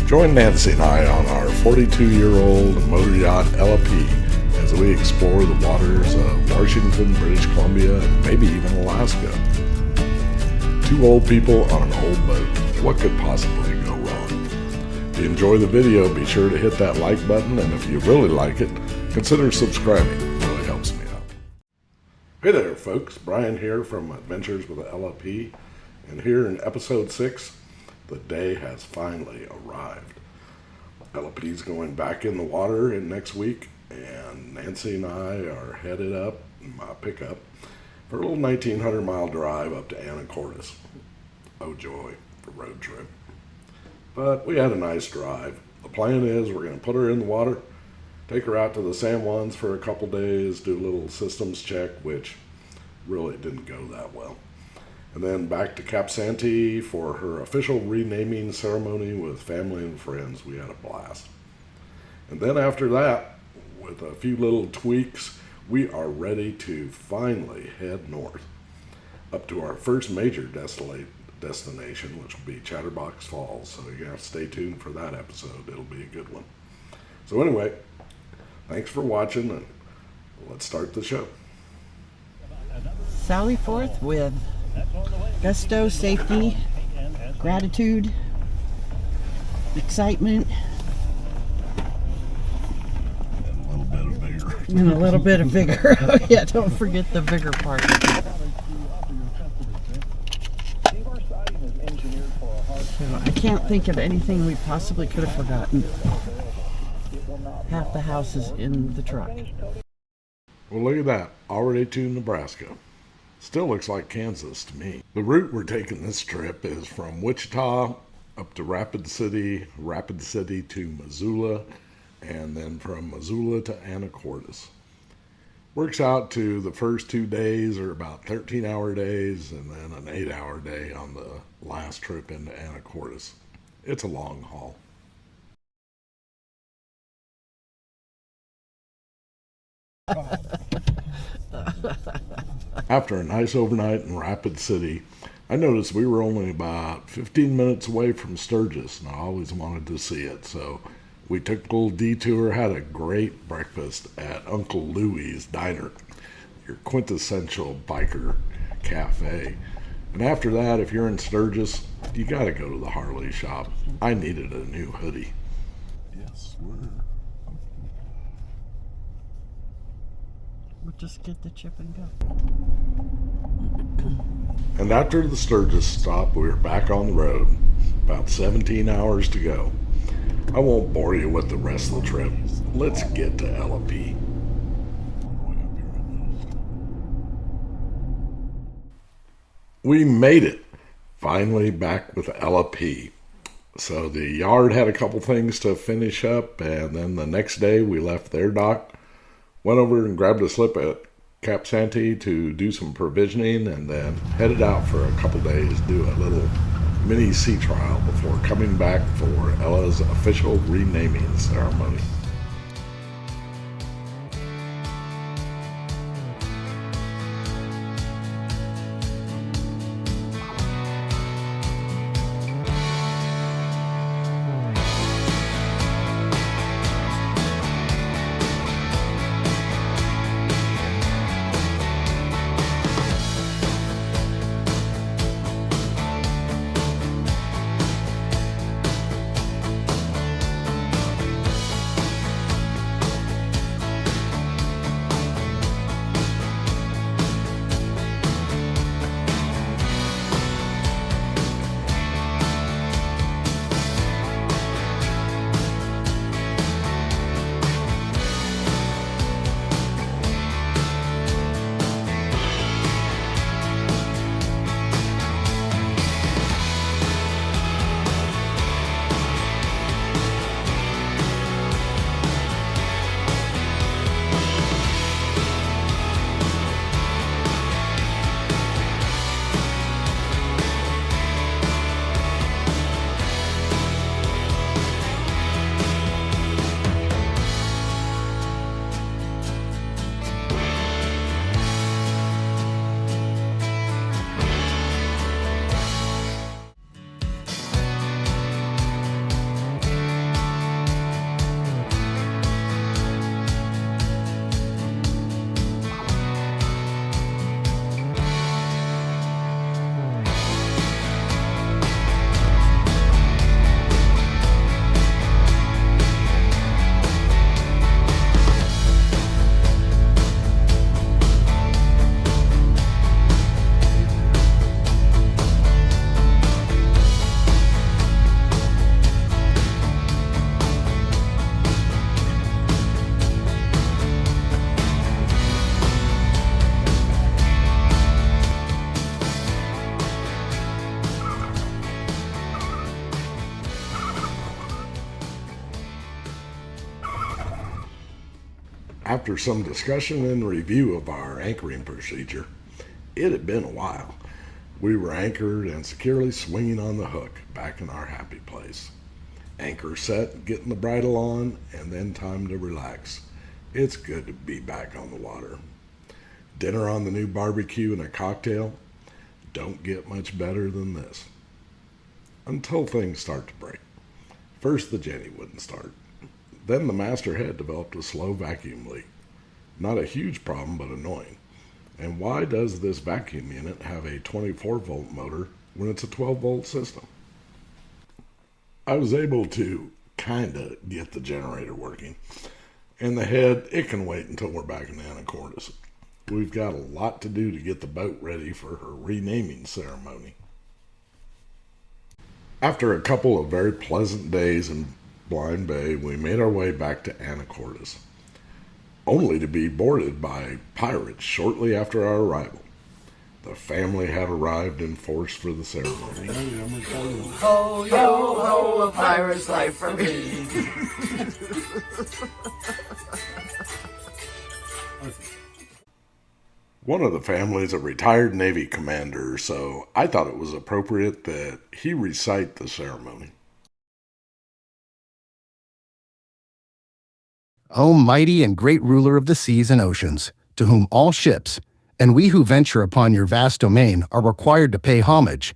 Join Nancy and I on our 42-year-old motor yacht LP as we explore the waters of Washington, British Columbia, and maybe even Alaska. Two old people on an old boat. What could possibly go wrong? If you enjoy the video, be sure to hit that like button, and if you really like it, consider subscribing. It really helps me out. Hey there, folks. Brian here from Adventures with the LP, and here in episode 6, the day has finally arrived. LP's going back in the water in next week, and Nancy and I are headed up in my pickup for a little 1,900-mile drive up to Anacortes. Oh joy, for road trip. But we had a nice drive. The plan is we're going to put her in the water, take her out to the San Juans for a couple days, do a little systems check, which really didn't go that well. And then back to Cap Santee for her official renaming ceremony with family and friends. We had a blast. And then after that, with a few little tweaks, we are ready to finally head north up to our first major destination, which will be Chatterbox Falls. So you have to stay tuned for that episode. It'll be a good one. So anyway, thanks for watching, and let's start the show. Sally forth with gusto, safety, gratitude, excitement, and a little bit of vigor. Oh yeah, don't forget the vigor part. So I can't think of anything we possibly could have forgotten. Half the house is in the truck. Well, look at that. Already to Nebraska. Still looks like Kansas to me. The route we're taking this trip is from Wichita up to Rapid City to Missoula, and then from Missoula to Anacortes. Works out to the first 2 days are about 13-hour days, and then an 8-hour day on the last trip into Anacortes. It's a long haul. After a nice overnight in Rapid City, I noticed we were only about 15 minutes away from Sturgis, and I always wanted to see it. So we took a little detour, had a great breakfast at Uncle Louie's Diner, your quintessential biker cafe. And after that, if you're in Sturgis, you got to go to the Harley shop. I needed a new hoodie. Yes, We'll just get the chip and go. And after the Sturgis stop, we were back on the road. About 17 hours to go. I won't bore you with the rest of the trip. Let's get to LP. We made it. Finally back with LP. So the yard had a couple things to finish up, and then the next day we left their dock, went over and grabbed a slip at Cap Santee to do some provisioning, and then headed out for a couple days, do a little mini sea trial before coming back for Ella's official renaming ceremony. After some discussion and review of our anchoring procedure, it had been a while. We were anchored and securely swinging on the hook back in our happy place. Anchor set, getting the bridle on, and then time to relax. It's good to be back on the water. Dinner on the new barbecue and a cocktail. Don't get much better than this. Until things start to break. First, the Jenny wouldn't start. Then the masterhead developed a slow vacuum leak. Not a huge problem, but annoying. And why does this vacuum unit have a 24-volt motor when it's a 12-volt system? I was able to kinda get the generator working. And the head, it can wait until we're back in Anacortes. We've got a lot to do to get the boat ready for her renaming ceremony. After a couple of very pleasant days in Blind Bay, we made our way back to Anacortes, only to be boarded by pirates shortly after our arrival. The family had arrived in force for the ceremony. Ho, yo, ho, a pirate's life for me. One of the family is a retired Navy commander, so I thought it was appropriate that he recite the ceremony. O mighty and great ruler of the seas and oceans, to whom all ships, and we who venture upon your vast domain, are required to pay homage,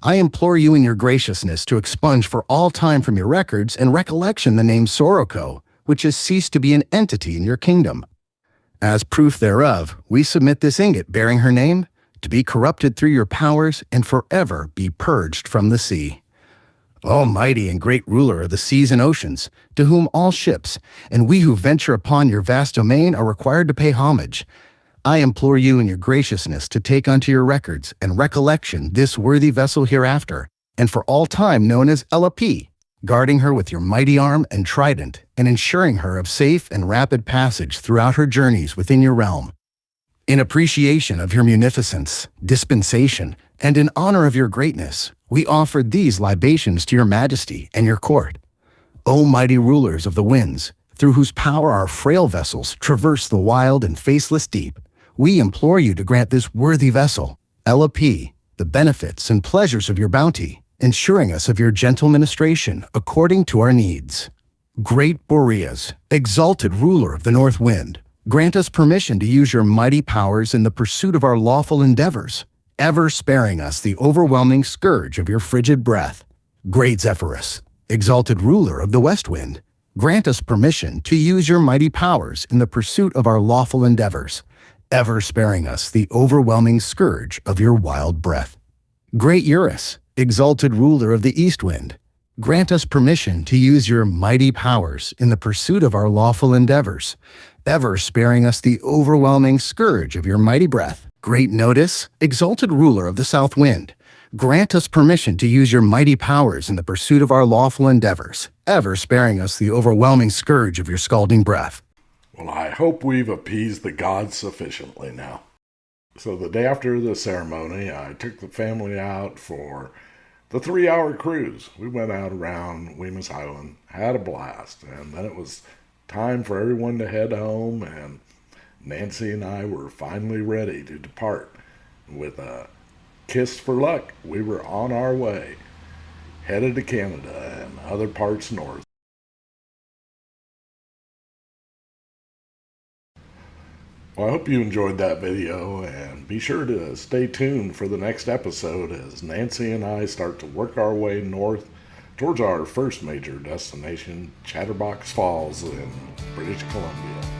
I implore you in your graciousness to expunge for all time from your records and recollection the name Soroko, which has ceased to be an entity in your kingdom. As proof thereof, we submit this ingot bearing her name, to be corrupted through your powers and forever be purged from the sea. O mighty and great ruler of the seas and oceans, to whom all ships, and we who venture upon your vast domain, are required to pay homage, I implore you in your graciousness to take unto your records and recollection this worthy vessel hereafter, and for all time known as L.P., guarding her with your mighty arm and trident, and ensuring her of safe and rapid passage throughout her journeys within your realm. In appreciation of your munificence, dispensation, and in honor of your greatness, we offered these libations to your majesty and your court. O mighty rulers of the winds, through whose power our frail vessels traverse the wild and faceless deep, we implore you to grant this worthy vessel, L.P., the benefits and pleasures of your bounty, ensuring us of your gentle ministration according to our needs. Great Boreas, exalted ruler of the north wind, grant us permission to use your mighty powers in the pursuit of our lawful endeavors, ever sparing us the overwhelming scourge of your frigid breath. Great Zephyrus, exalted ruler of the west wind, grant us permission to use your mighty powers in the pursuit of our lawful endeavors, ever sparing us the overwhelming scourge of your wild breath. Great Eurus, exalted ruler of the east wind, grant us permission to use your mighty powers in the pursuit of our lawful endeavors, ever sparing us the overwhelming scourge of your mighty breath. Great Notice, exalted ruler of the south wind, grant us permission to use your mighty powers in the pursuit of our lawful endeavors, ever sparing us the overwhelming scourge of your scalding breath. Well, I hope we've appeased the gods sufficiently now. So the day after the ceremony, I took the family out for the 3-hour cruise. We went out around Weemus Island, had a blast, and then it was time for everyone to head home, and Nancy and I were finally ready to depart. With a kiss for luck, we were on our way, headed to Canada and other parts north. Well, I hope you enjoyed that video, and be sure to stay tuned for the next episode as Nancy and I start to work our way north towards our first major destination, Chatterbox Falls in British Columbia.